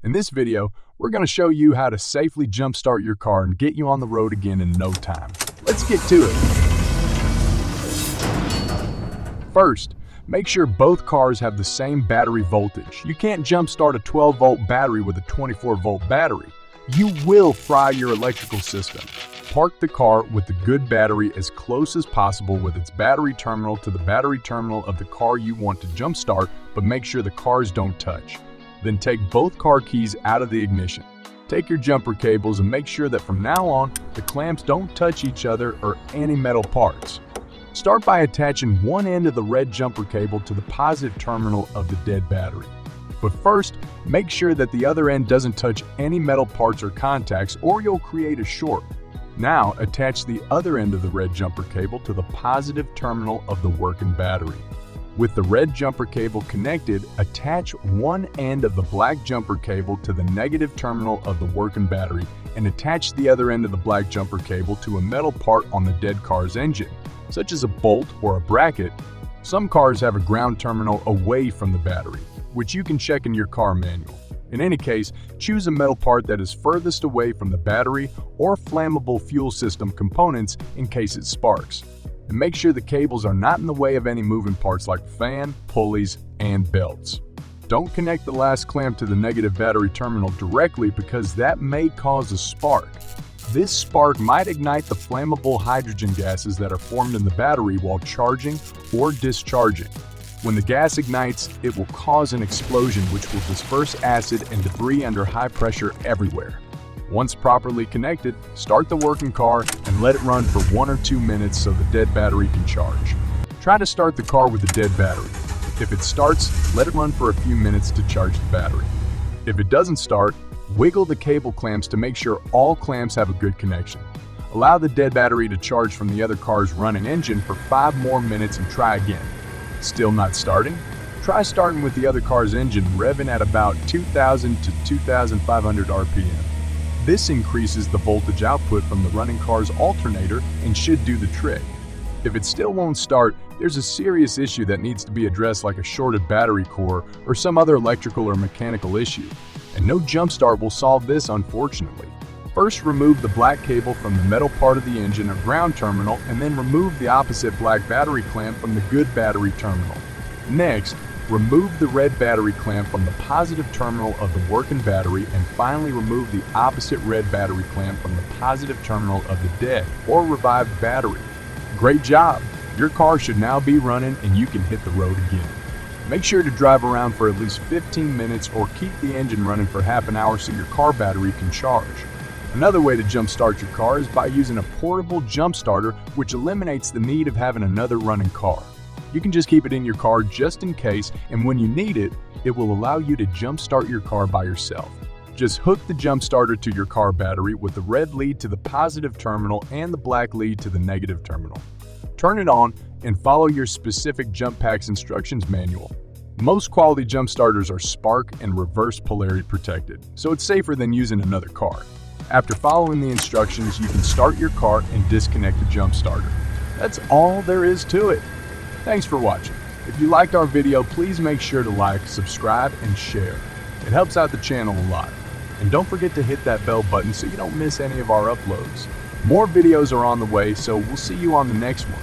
In this video, we're going to show you how to safely jumpstart your car and get you on the road again in no time. Let's get to it. First, make sure both cars have the same battery voltage. You can't jumpstart a 12-volt battery with a 24-volt battery. You will fry your electrical system. Park the car with the good battery as close as possible with its battery terminal to the battery terminal of the car you want to jumpstart, but make sure the cars don't touch. Then take both car keys out of the ignition. Take your jumper cables and make sure that from now on, the clamps don't touch each other or any metal parts. Start by attaching one end of the red jumper cable to the positive terminal of the dead battery. But first, make sure that the other end doesn't touch any metal parts or contacts or you'll create a short. Now, attach the other end of the red jumper cable to the positive terminal of the working battery. With the red jumper cable connected, attach one end of the black jumper cable to the negative terminal of the working battery and attach the other end of the black jumper cable to a metal part on the dead car's engine, such as a bolt or a bracket. Some cars have a ground terminal away from the battery, which you can check in your car manual. In any case, choose a metal part that is furthest away from the battery or flammable fuel system components in case it sparks. And make sure the cables are not in the way of any moving parts like fan, pulleys, and belts. Don't connect the last clamp to the negative battery terminal directly because that may cause a spark. This spark might ignite the flammable hydrogen gases that are formed in the battery while charging or discharging. When the gas ignites, it will cause an explosion which will disperse acid and debris under high pressure everywhere. Once properly connected, start the working car and let it run for 1 or 2 minutes so the dead battery can charge. Try to start the car with the dead battery. If it starts, let it run for a few minutes to charge the battery. If it doesn't start, wiggle the cable clamps to make sure all clamps have a good connection. Allow the dead battery to charge from the other car's running engine for 5 more minutes and try again. Still not starting? Try starting with the other car's engine revving at about 2,000 to 2,500 RPM. This increases the voltage output from the running car's alternator and should do the trick. If it still won't start, there's a serious issue that needs to be addressed like a shorted battery core or some other electrical or mechanical issue. And no jump start will solve this, unfortunately. First, remove the black cable from the metal part of the engine or ground terminal and then remove the opposite black battery clamp from the good battery terminal. Next, remove the red battery clamp from the positive terminal of the working battery and finally remove the opposite red battery clamp from the positive terminal of the dead or revived battery. Great job! Your car should now be running and you can hit the road again. Make sure to drive around for at least 15 minutes or keep the engine running for half an hour so your car battery can charge. Another way to jumpstart your car is by using a portable jump starter, which eliminates the need of having another running car. You can just keep it in your car just in case, and when you need it, it will allow you to jumpstart your car by yourself. Just hook the jump starter to your car battery with the red lead to the positive terminal and the black lead to the negative terminal. Turn it on and follow your specific jump pack's instructions manual. Most quality jump starters are spark and reverse polarity protected, so it's safer than using another car. After following the instructions, you can start your car and disconnect the jump starter. That's all there is to it. Thanks for watching. If you liked our video, please make sure to like, subscribe, and share. It helps out the channel a lot. And don't forget to hit that bell button so you don't miss any of our uploads. More videos are on the way, so we'll see you on the next one.